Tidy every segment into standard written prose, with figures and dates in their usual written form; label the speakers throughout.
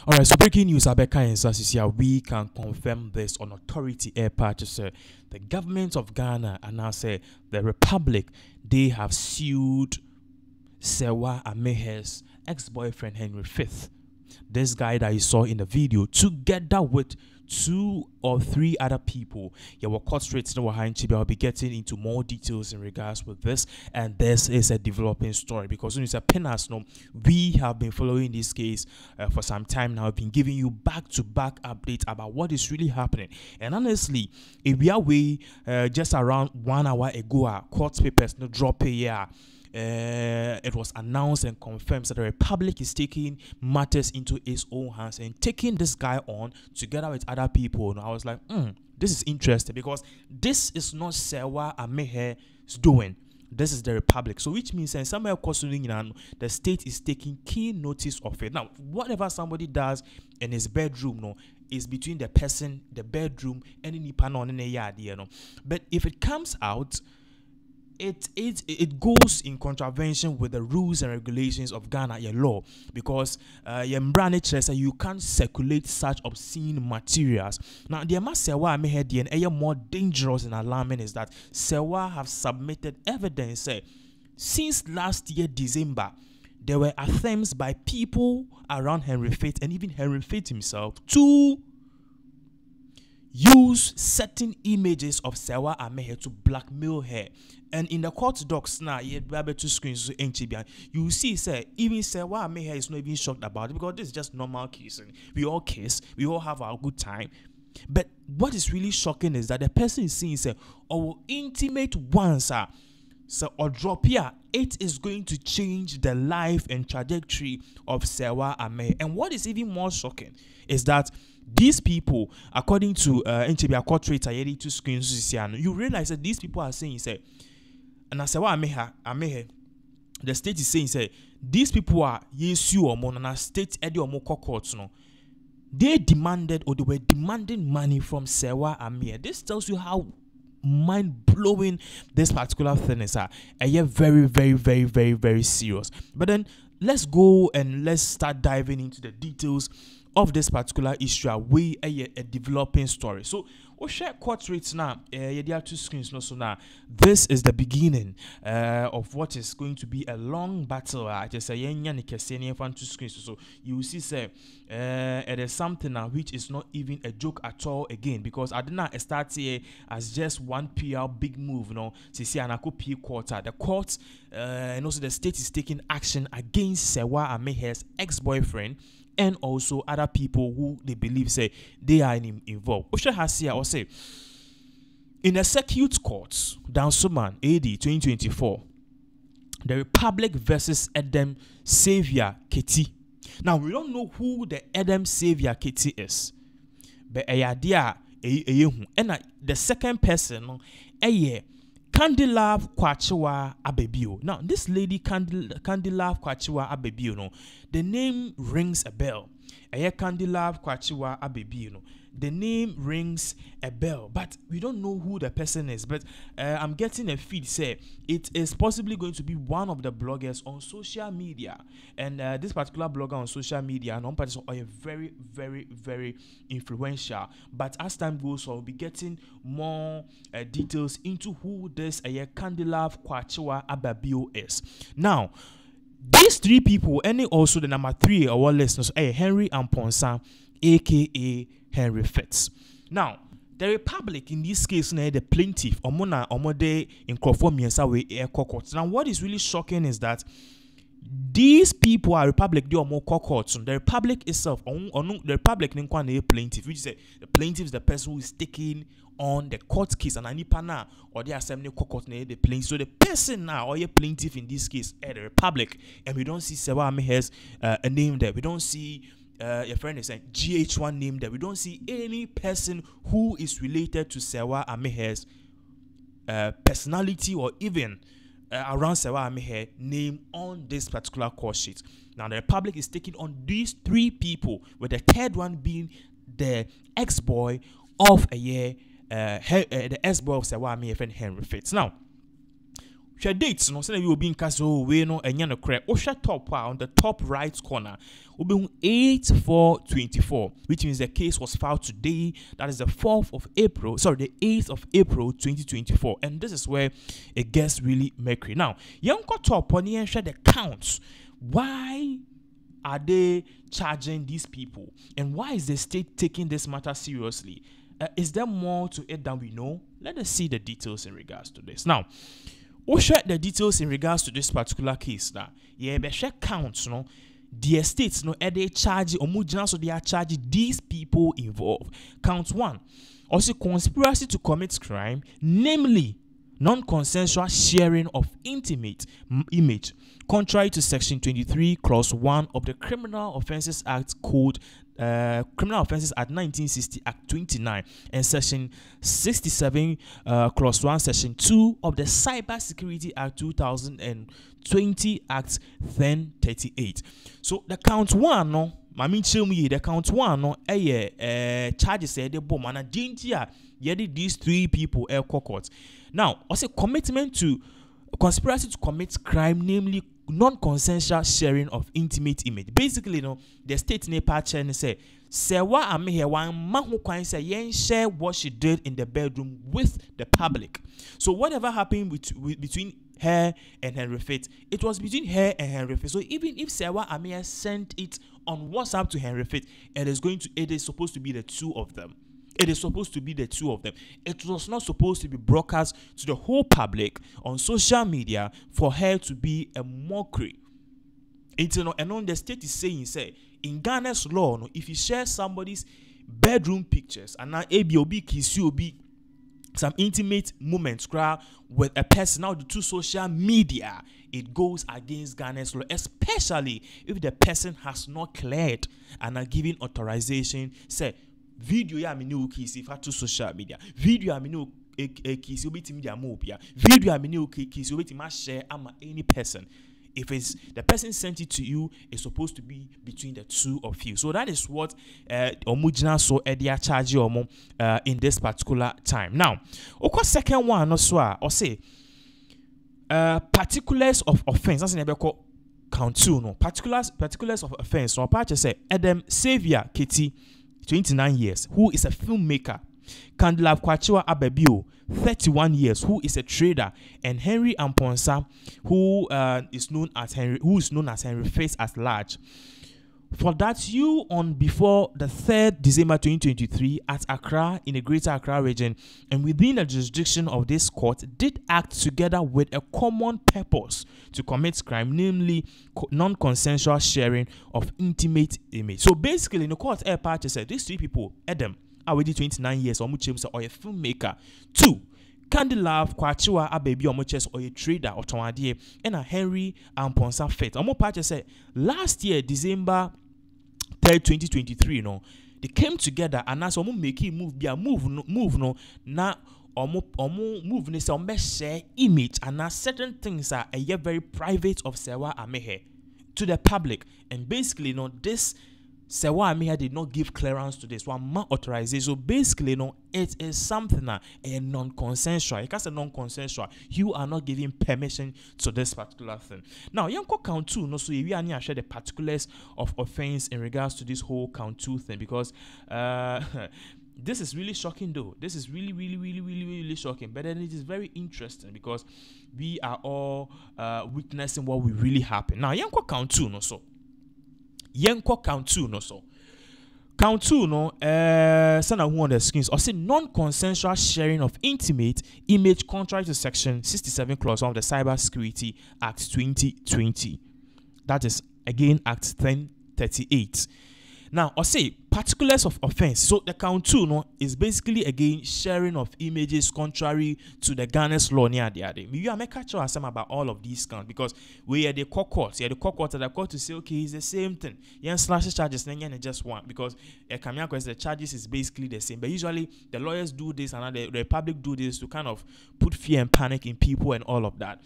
Speaker 1: All right, so breaking news, Abeka and Sasisia, we can confirm this on authority air purchase. The government of Ghana and now say the Republic, they have sued Serwaa Amihere's ex-boyfriend Henry Fitz. This guy that you saw in the video, together with 2 or 3 other people. Yeah, we're caught straight in I'll be getting into more details in regards with this, and this is a developing story because when you say Penas, no, we have been following this case for some time now. I've been giving you back-to-back updates about what is really happening, and honestly, if we are way just around 1 hour ago, court papers no drop here. It was announced and confirmed that the Republic is taking matters into its own hands and taking this guy on together with other people. And I was like, this is interesting because this is not Serwaa Amihere's doing. This is the Republic. So which means somewhere the state is taking keen notice of it. Now, whatever somebody does in his bedroom, no, is between the person, the bedroom, and any panel in the yard, you know. But if it comes out, it goes in contravention with the rules and regulations of Ghana law because you can't circulate such obscene materials. Now, the Serwaa Amihere and more dangerous and alarming is that Serwaa have submitted evidence since last year December. There were attempts by people around Henry Fitz and even Henry Fitz himself to use certain images of Serwaa Amihere to blackmail her. And in the court docs now, you have 2 screens you see even Serwaa Amihere is not even shocked about it because this is just normal kissing. We all kiss, we all have our good time. But what is really shocking is that the person is saying our intimate ones or drop here, it is going to change the life and trajectory of Serwaa Amihere. And what is even more shocking is that these people, according to court rate 2 screens, you realize that these people are saying and Serwaa Amihere, the state is saying these people are yesu or more and state edi or more courts no. They demanded or they were demanding money from Serwaa Amihere. This tells you how mind-blowing this particular thing is. Very, very, very, very, very serious. But then let's go and let's start diving into the details of this particular issue. A developing story. So we'll share court rates now. There are 2 screens. No, so now this is the beginning of what is going to be a long battle. Just say 2 screens. So you will see it is something now which is not even a joke at all again because I did not start here as just one PR big move. No, see anako P quarter. The court and also the state is taking action against Serwaa Amihere's ex-boyfriend and also other people who they believe they are involved. Osha has here or say in a circuit court, Dansoman AD 2024, the Republic versus Adam Savior Keti. Now we don't know who the Adam Savior Keti is, but and the second person Candilave Kwachiwa Abebio. Now, this lady Candilave Kwachiwa Abebio, no, the name rings a bell. Candilave Kwachiwa Abebio, no, the name rings a bell, but we don't know who the person is. But I'm getting a feed say it is possibly going to be one of the bloggers on social media, and this particular blogger on social media and are very, very, very influential. But as time goes on, we'll be getting more details into who this Candilave Kwachiwa Abebio is. Now, these 3 people, and also the number 3 of our listeners, Henry Amponsa, aka Henry Fitz. Now, the Republic in this case, the plaintiff, Omode in court. Now, what is really shocking is that these people are Republic, they are more courts. The Republic itself, the Republic plaintiff, which is the plaintiff is the person who is taking on the court case, and Anipana or the assembly court the plaintiff. So the person now or your plaintiff in this case the Republic, and we don't see Serwaa Amihere's a name there. We don't see your friend is saying GH1 name there. We don't see any person who is related to Serwaa Amihere's personality or even around Serwaa Amihere name on this particular court sheet. Now the Republic is taking on these 3 people, with the third one being the ex-boy of the ex-boy of Serwaa Amihere and Henry Fitz. Now, Share dates no say you will be in caso we no enya no cre. O share top on the top right corner. Obi 8/4/24, which means the case was filed today. That is the 4th of April. Sorry, the 8th of April 2024. And this is where it gets really mercury. Now, Yanko top on the share the counts. Why are they charging these people? And why is the state taking this matter seriously? Is there more to it than we know? Let us see the details in regards to this. Now, we'll share the details in regards to this particular case. Now, share counts, no? The estates, no, they charge, or so they are charging these people involved. Count 1. Also, conspiracy to commit crime, namely non-consensual sharing of intimate image, contrary to Section 23, Clause 1 of the Criminal Offences Act Code, Criminal Offences Act 1960, Act 29, and Section 67, Clause 1, Section 2 of the Cyber Security Act 2020, Act 1038. So the count 1, no, the count 1, no, charges the bomb and these 3 people court. Now, also commitment to conspiracy to commit crime, namely non-consensual sharing of intimate image. Basically, the state Nepal chairman say Serwaa Amihere one man who can say yen share what she did in the bedroom with the public. So whatever happened between her and Henry Fitz, it was between her and Henry Fitz. So even if Serwaa Amihere sent it on WhatsApp to Henry Fitz, it is supposed to be the 2 of them. It is supposed to be the 2 of them. It was not supposed to be broadcast to the whole public on social media for her to be a mockery. And on the state is saying, say, in Ghana's law, no, if you share somebody's bedroom pictures and now ABOB kiss you be some intimate moments with a person now to social media, it goes against Ghana's law, especially if the person has not cleared and are given authorization, say, video ya mi no kiss if to social media. Video ya mi no kiss obeti media mobile. Video ya mi no kiss obeti ma share ama any person. If it's the person sent it to you, it's supposed to be between the 2 of you. So that is what omujina so edia charge omo in this particular time. Now, of second one also or say particulars of offense. That's never called count 2 no. Particulars of offense. So part say Adam Xavier Kitty 29 years, who is a filmmaker. Candelav Kwachiwa Abebio, 31 years, who is a trader, and Henry Amponsa, who is known as Henry Fitz at large. For that, you on before the 3rd December 2023 at Accra in the Greater Accra region and within the jurisdiction of this court did act together with a common purpose to commit crime, namely non-consensual sharing of intimate image. So basically, in the court, air party said these 3 people, Adam, already 29 years, or a filmmaker. 2. Candelav Kwachiwa Abebi Omoches or a trader or Tomadie and a Henry Amponsa Fitz. Omo party said last year, December 3rd, 2023, they came together and as omo make it move no na omo move ne say omo share image and now certain things are very private of Serwaa Amihere to the public, and basically this Serwaa Amihere did not give clearance to this one authorization. So basically, it is something a non-consensual. It can say non-consensual. You are not giving permission to this particular thing. Now, Yanko count 2, so we are share the particulars of offense in regards to this whole count 2 thing, because this is really shocking though. This is really shocking. But then it is very interesting because we are all witnessing what will really happen. Now, Yanko count 2, so. Yenko count 2 no so. Count 2 no sana who on the screens or say non-consensual sharing of intimate image contrary to Section 67 Clause 1 of the Cyber Security Act 2020. That is again Act 1038. Now, or say particulars of offense. So the count 2 no is basically again sharing of images contrary to the Ghana's law near the other. Maybe I make a some about all of these counts because we are the court. The court to say okay, it's the same thing. Yen slash charges, then just one because the charges is basically the same. But usually the lawyers do this and the Republic do this to kind of put fear and panic in people and all of that.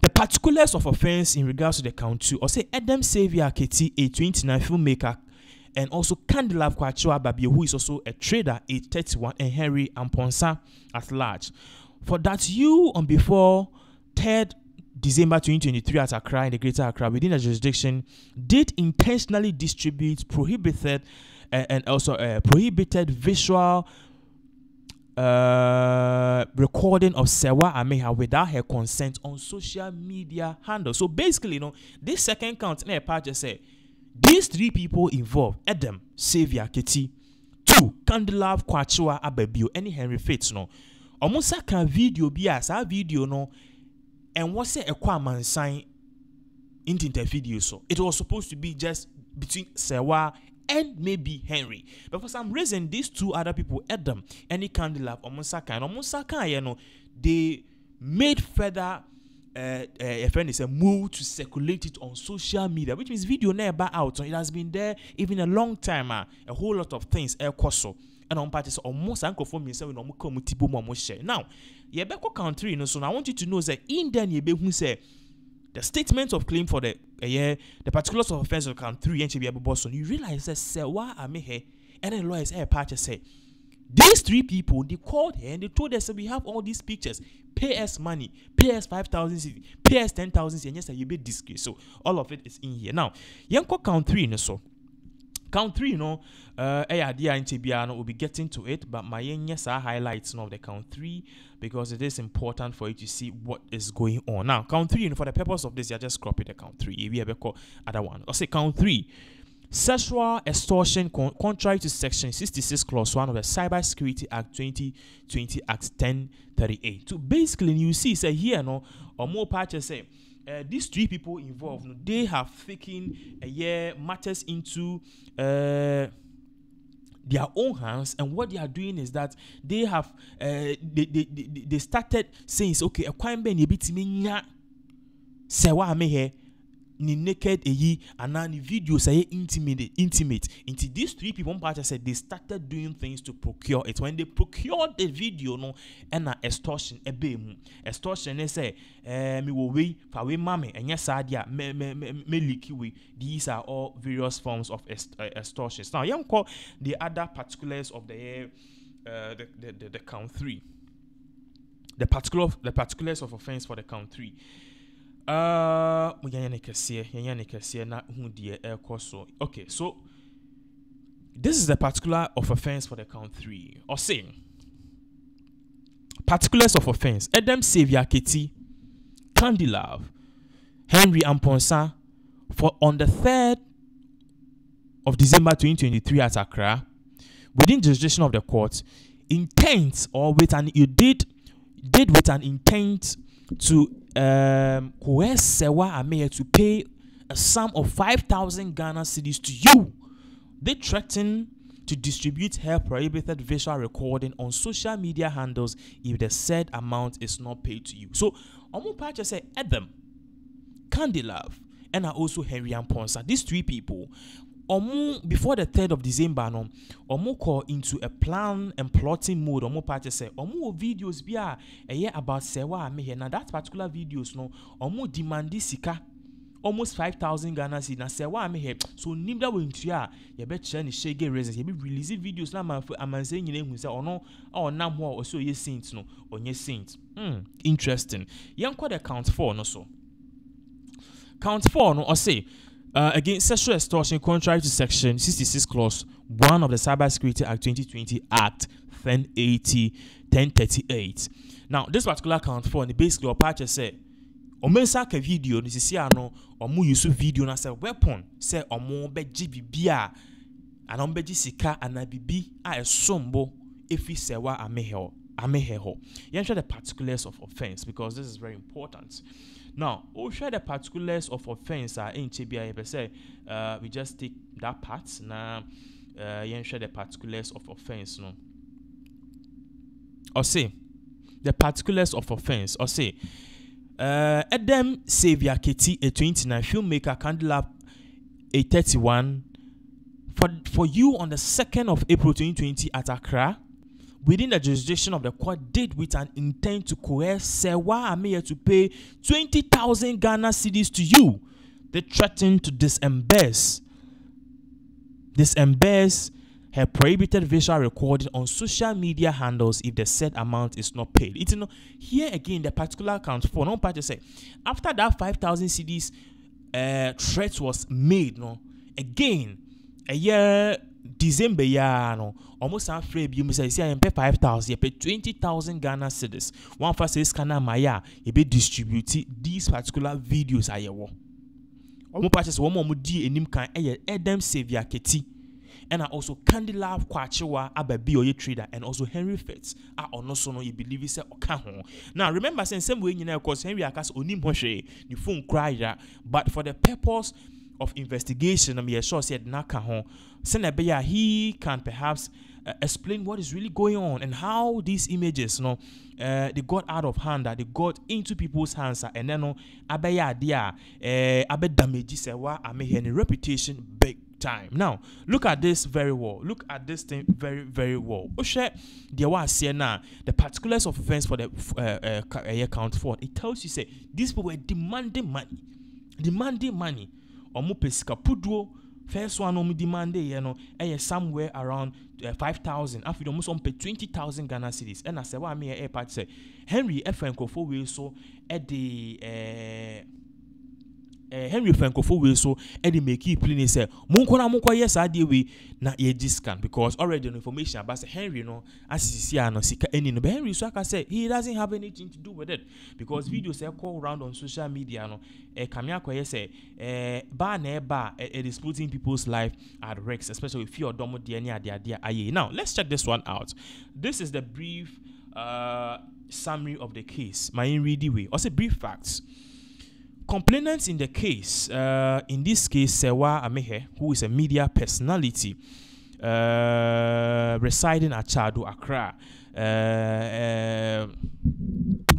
Speaker 1: The particulars of offense in regards to the count 2, or say Adam Xavier Keti, a 29 filmmaker, and also Candelav Kwachiwa Babio, who is also a trader, age 31, and Henry Amponsa at large. For that you on before 3rd December 2023 at Accra in the Greater Accra within the jurisdiction did intentionally distribute prohibited and also prohibited visual recording of Serwaa Amihere without her consent on social media handles. So basically, this second count in a part just say these 3 people involved: Adam, Serwaa Kitty, 2 Candlelav Kwachiwa Ababio, any Henry Fitz almost a video bias a video and what's a Kwaman sign into the video. So it was supposed to be just between Serwaa and maybe Henry, but for some reason these 2 other people, Adam and Candlelav Omusaka, they made further a friend is a move to circulate it on social media, which means video never out. So it has been there even a long time. A whole lot of things koso and on parties almost unconform yourself no come tipo mo share. Now, ye beko country so I want you to know that in then ye be who say the statement of claim for the particulars of offense of count 3 and be boss. You realize that Serwaa Amihere and the lawyers part say these 3 people, they called her and they told us that we have all these pictures. Pay us money, pay us 5,000, pay us 10,000, and yes, you be discreet. So all of it is in here. Now, yanko count 3 so. Count 3, we'll be getting to it, but my yes are highlights of the count 3 because it is important for you to see what is going on. Now, count 3, for the purpose of this, I just copy the count 3. We have a other one. I'll say count 3. Sexual extortion contrary to Section 66 Clause 1 of the Cyber Security Act 2020 Act 1038. So basically, you see, say here, or more patches say, these 3 people involved, they have taken matters into their own hands, and what they are doing is that they have they started saying, okay, a crime ben yebitimi Serwaa Amihere ni naked and now the videos are intimate into these 3 people. One part said they started doing things to procure it. When they procured the video and extortion extortion they say me will wait for we mommy and yes adia me leaky way. These are all various forms of extortions. Now you call the other particulars of the count 3, the particulars of offense for the count 3. Okay, so this is the particular of offense for the count 3. Or saying particulars of offense: Adam Serwaa Kitty, Candlelav, Henry Amponsa, for on the 3rd of December 2023 at Accra, within jurisdiction of the court, intent or with an you did with an intent to coerce Serwaa Amihere to pay a sum of 5,000 Ghana cedis to you. They threaten to distribute her prohibited visual recording on social media handles if the said amount is not paid to you. So, Omo Pacha say Adam, Candlelav, and also Henry Amponsa. These 3 people, before the 3rd of December, Omo call into a plan and plotting mode. Omo Pacha say Omo videos be a year about Serwaa Amihere. Now that particular videos Omo demand sika almost 5,000 Ghana cedis na Serwaa Amihere. So nimda we into ya bet share shege reasons. You be releasing videos na man saying you know say ono or nam ho or so ye saints or ye saints. Interesting. Yan call the count 4 no so. Count 4 or say against sexual extortion contrary to Section 66 Clause 1 of the Cyber Security Act 2020 Act 1038. Now, this particular count 4, and basically, Opache say, Omensa ke video, this is no, omu use video na say weapon, say omu beji bibia, and ombeji sika anabibi a sombo if we Serwaa Amihere. You share the particulars of offense because this is very important. Now, we'll share the particulars of offense in TBI. Say, we just take that part. Now, you share the particulars of offense. No, or say the particulars of offense. Or say, Adam Serwaa Kitty, a 29 filmmaker, Candlelav, a 31, for you on the 2nd of April 2020 at Accra, within the jurisdiction of the court, did with an intent to coerce Serwaa Amihere to pay 20,000 Ghana cedis to you. They threatened to disburse her prohibited visual recording on social media handles if the said amount is not paid. It's here again the particular account for no part to say after that 5,000 CDs threat was made again a year December almost afraid you must say I pay 5,000, you pay 20,000 Ghana cedis. One for says Kana Maya, you be distribute these particular videos I wo. Omo purchase one more di enim kan Adam Serwaa Keti. And also Candy Love Kwachiwa Ababi Oye Trader and also Henry Fitz are also no you believe is okaho. Now remember saying same way of course Henry Akas onim hoshe the phone cry but for the purpose of investigation I'm sure said nakaho Senebeya he can perhaps explain what is really going on and how these images they got out of hand, that they got into people's hands and then abeya dia abe damage Serwaa Amihere reputation big time. Now look at this very well. Look at this thing very, very well. Oshe there was here now the particulars of offense for the count 4. It tells you say these people were demanding money. Omo pesika pudwo. First one omo demanded somewhere around 5,000. After almost on pay 20,000 Ghana cedis. And I said, "What I mean, part say Henry Frankofo will so at the Henry Frankofo will so at the make it plain say Munkona yes I deal we na ye discount because already the information about Henry as see no sika any no but Henry so I say he doesn't have anything to do with it because videos call around on social media kamia ko say it is putting people's life at risk, especially if you're domo DNA. Now let's check this one out. This is the brief summary of the case. My ready way also brief facts. Complainants in the case, in this case, Serwaa Amihere, who is a media personality residing at Chado, Accra.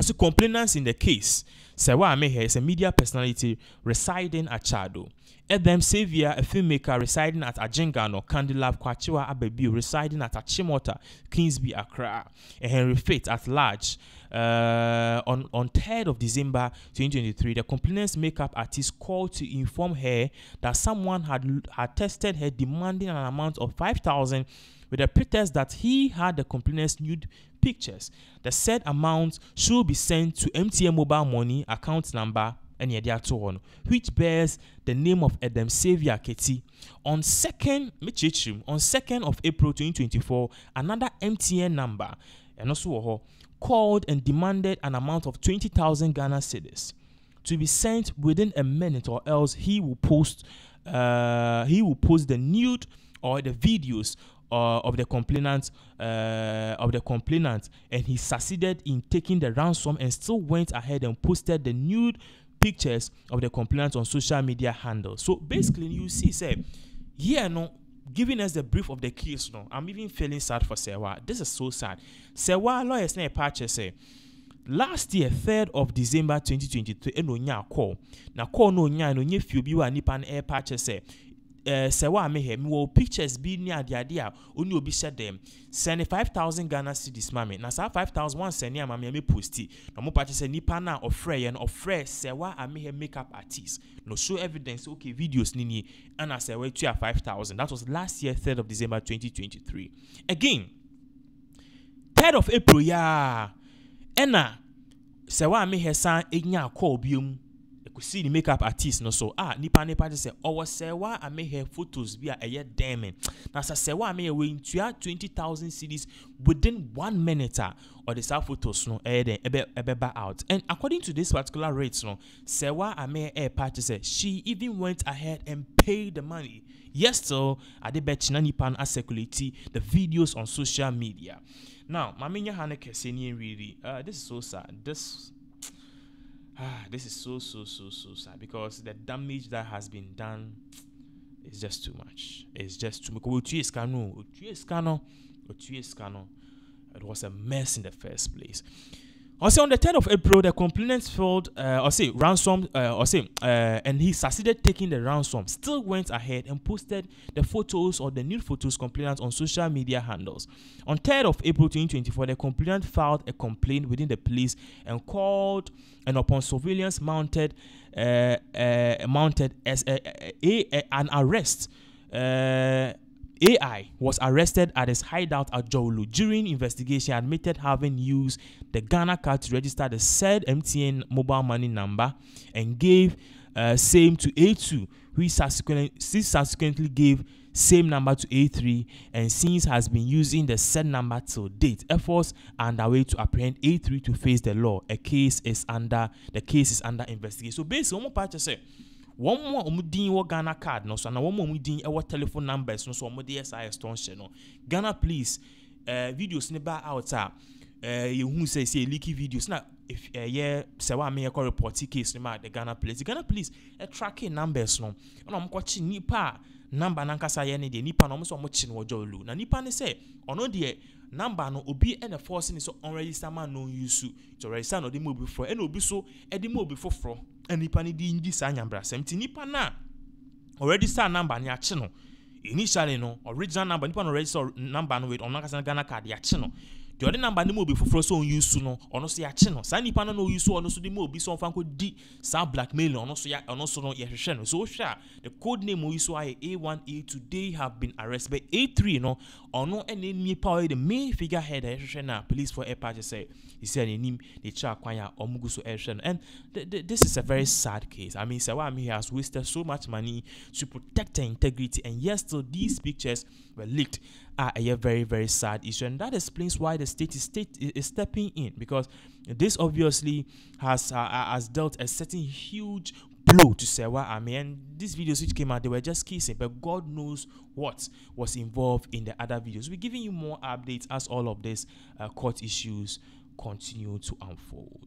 Speaker 1: So complainants in the case, Serwaa Amihere is a media personality residing at Chado. Adam Serwaa, a filmmaker residing at Ajengano, Candy Love Kwachiwa Ababi, residing at Achimota, Kingsby, Accra. And Henry Fitz at large. On 3rd of December 2023, the complainant's makeup artist called to inform her that someone had tested her demanding an amount of 5,000 with a pretext that he had the complainant's nude pictures. The said amount should be sent to MTN mobile money account number and which bears the name of Adam Serwaa Keti. On 2nd of April 2024, another MTN number and also called and demanded an amount of 20,000 Ghana cedis to be sent within a minute, or else he will post the nude or the videos of the complainant, and he succeeded in taking the ransom and still went ahead and posted the nude pictures of the complainant on social media handles. So basically, you see, say, giving us the brief of the case, I'm even feeling sad for Serwaa. This is so sad. Serwaa lawyers na patch say last year, 3rd of December 2023, enonya call. Na call no nya no nye few bi wa nipa na air patch say Serwaa Amihere me wo pictures bi ni ade oni obi share them. Send 5,000 Ghana cedis mame. Na sa 5,000 one send am me posti. Na mo patch say nipa na ofre Serwaa Amihere makeup artist. No show evidence okay videos nini and as Serwaa to 5,000. That was last year 3rd of December 2023. Again 3rd of April Ena Serwaa Amihere san enya call biom see the makeup artist so nipa say Serwaa Amihere photos be a damn na Serwaa Amihere we into 20,000 cedis within 1 minute or the self photos ebe out. And according to this particular rates Serwaa Amihere party say she even went ahead and paid the money. Yes, so ade bet nipa na circulate the videos on social media. Now maminya haneke seni really this is so sad. This is so sad because the damage that has been done is just too much. It's just too much. It was a mess in the first place. Also, on the 10th of April, the complainant filed, ransom, and he succeeded taking the ransom. Still went ahead and posted the photos or the nude photos complainant on social media handles. On 3rd of April 2024, the complainant filed a complaint within the police and called, and upon surveillance mounted as an arrest. AI was arrested at his hideout at Jowlu. During investigation, he admitted having used the Ghana card to register the said MTN mobile money number and gave same to A2, who subsequently gave same number to A3, and since has been using the said number till date. Efforts are underway to apprehend A3 to face the law. The case is under investigation. So basically, one part say one more omudin wo Ghana card no, so na one more omudin e telephone numbers no, so omudi SIS don't share no. Ghana police videos ne ba out you who say leaky videos na if Serwaa Amihere report case ne ma the Ghana police tracking numbers no. And I'm watching nipa number nankasa ye ne de nipa no so mo chi no Jowlu na nipa ne say ono de number no obi and force ni so unregister man no use to register no de mo obi for and obi so e de mo obi foforo and nipa ne di ndi sa nyambra semti nipa na already start number ni a chi no initially no original number nipa no register number no with onankasa Ghana card ya chi no the other number ni mo obi foforo so use no ono so ya chi no sa nipa no use ono so de mo obi so fanko di sa blackmail ono so no ye hwehwe no so hwa the code name we use A1 A2 they have been arrested, but A3 no ono ene nipa the main figurehead hwehwe na police for airport just say he said him the cha kwanya omugu so hwehwe no. And this is a very sad case. I mean, Serwaa Amihere has wasted so much money to protect her integrity, and yes, still these pictures were leaked are a very, very sad issue, and that explains why the state is stepping in, because this obviously has dealt a certain huge blow to Serwaa Amihere. And these videos which came out, they were just kissing, but God knows what was involved in the other videos. We're giving you more updates as all of these court issues continue to unfold.